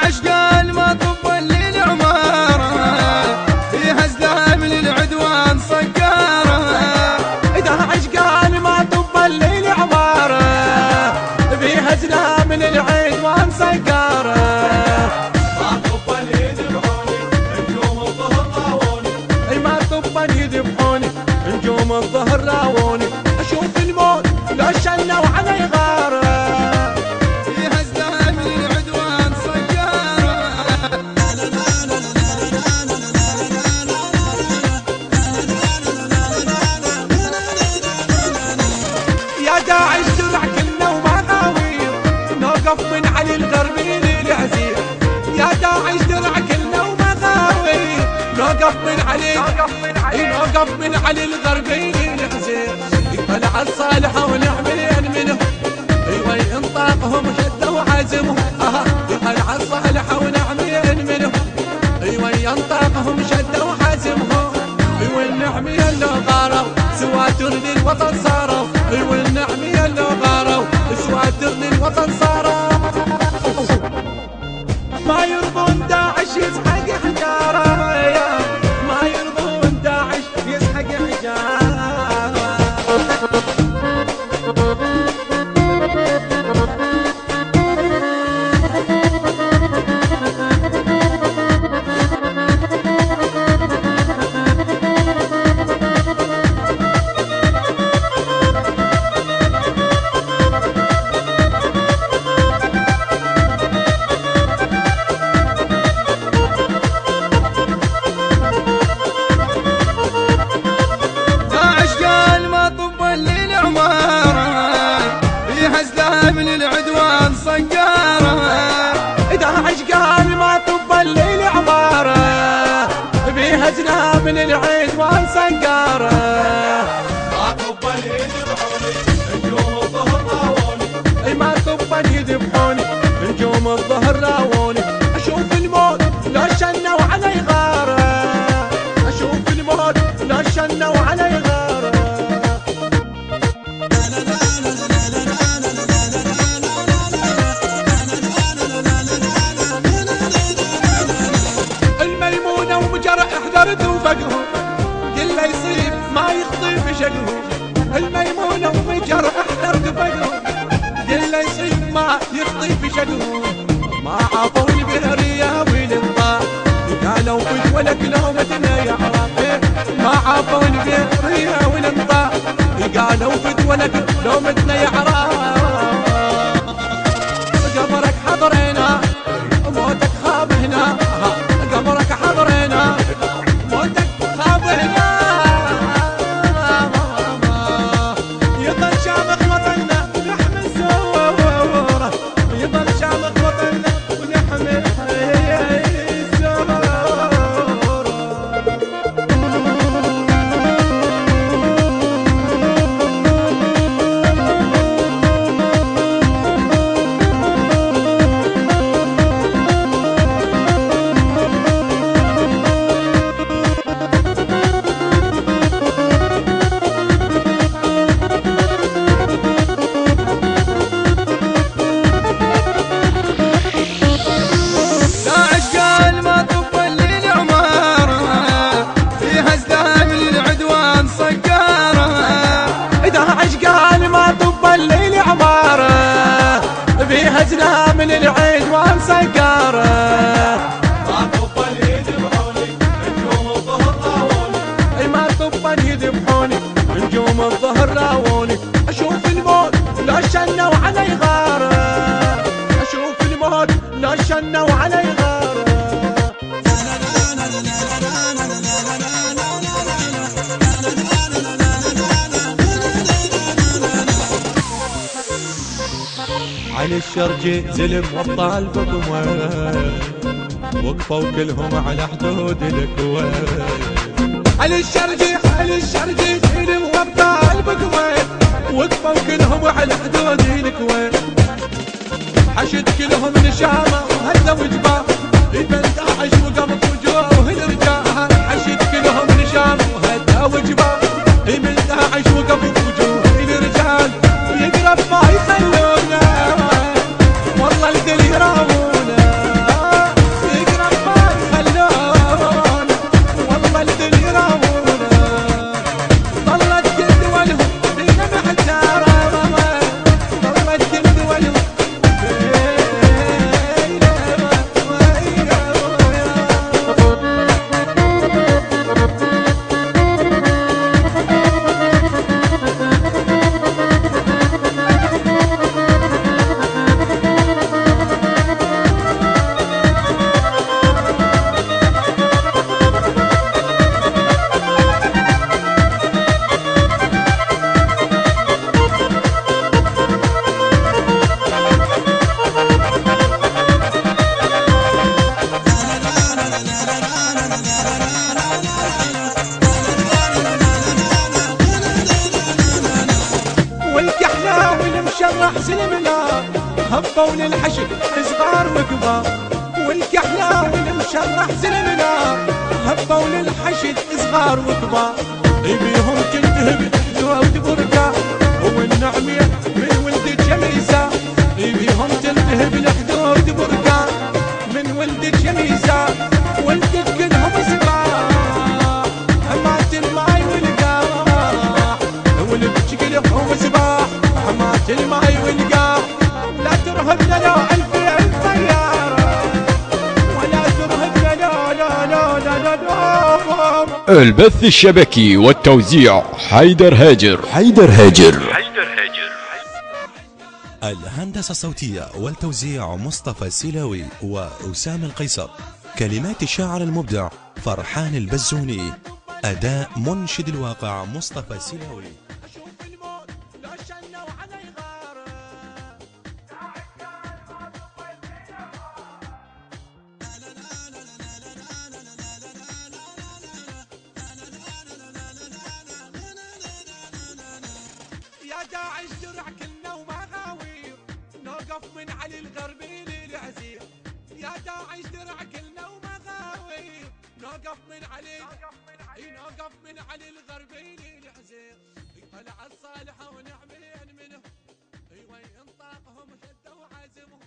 داعش قال ما طب للعمارة فيها زلام للعدوان صقارة. داعش قال ما طب للعمارة فيها زلام للعدوان صقارة. ما طب يذبحوني نجوم الظهر راوني. ما طب يذبحوني نجوم الظهر راوني. اشوف الموت لو شنوا علي غارة فيها زلام للعدوان صقارة. يا داعش درع كلنا ومغاوير نوقف من علي الغربي للعزير. يا داعش درع كلنا ومغاوير نوقف من علي الغربي للعزير. طلع الصالح ونعمل منهم ايوه ينطاقهم شده وعزمهم. طلع الصالح ونعمل منهم ايوه ينطاقهم شده وعزمهم. ايوه النعميه اللي غاروا سواتر للوطن صاروا. ايوه النعميه اللي غاروا سواتر للوطن صاروا. ما يرضون داعش يسحق حجاره. ما يرضون داعش يسحق حجاره. داعش قال ما طب للعمارة فيها زلام للعدوان صقارة. داعش قال ما طب للعمارة فيها زلام للعدوان صقارة. ما طب يذبحوني نجوم الظهر راوني. ما طب يذبحوني نجوم الظهر راوني. اشوف الموت لو شنوا علي غارة. اشوف الموت لو شنوا علي غارة. الميمونة ومجرح حضرت وفقهم كله يصيب ما يخطي بشقهم. الميمونة ومجرح حضرت وفقهم كله يصيب ما يخطي بشقهم. ما عافوا البهرية والانطاء قالوا فج ولك لومتنا يا عرب. ما عافوا البهرية والانطاء قالوا فج ولك لومتنا يا عرب. قبرك حضرنا موتك خاب هنا. قبرك حضرنا موتك خاب هنا. يظل شامخ وطننا ونحمي الزوره. يظل شامخ وطننا ونحمي الزوره. داعش قال ما طب للعمارة فيها زلام للعدوان صقارة. داعش قال ما طب للعمارة فيها زلام للعدوان صقارة. ما طب يذبحوني نجوم الظهر راوني. ما طب يذبحوني نجوم الظهر راوني. اشوف الموت لو شنوا علي غارة. اشوف الموت لو شنوا علي غارة. على الشرجي زلم وابطال بقوة وقفوا كلهم على حدود الكويت. على الشرجي زلم وابطال بقوة وقفوا كلهم على حدود الكويت. حشد كلهم نشامة وهدوا جباه يبن داعش وقمت وجوه الرجال. حشد كلهم نشامة وهدوا جباه يبن داعش وقمت وجوه الرجال. ويقرب ما يخلونا والله الكل يراونا. كحنا والمشرح سلمنا هبوا للحشد صغار وكبار والكحنا والمشرح سلمنا هبوا للحشد صغار وكبار بيهم تلتهب الحدود بركة والنعمية من ولد شميسة بيهم تلتهب الحدود بركة من ولد شميسة ولدك كلهم صباح حمات الماي والقاح ولدك كلهم صباح حمات الماي والقاح لا ترهبنا لا ألف طيارة ولا ترهبنا لا لا لا لا لا, لا. البث الشبكي والتوزيع حيدر هاجر. الهندسة الصوتية والتوزيع مصطفى السيلاوي وأسامة القيصر. كلمات الشاعر المبدع فرحان البزوني. أداء منشد الواقع مصطفى السيلاوي. يا داعش درع كلنا ومغاوير نوقف من علي الغربي للعزير يا داعش درع كلنا ومغاوير نوقف من علي الغربي للعزير طلع الصالحة ونعمين منه ايوه ينطاقهم حتى وعزمهم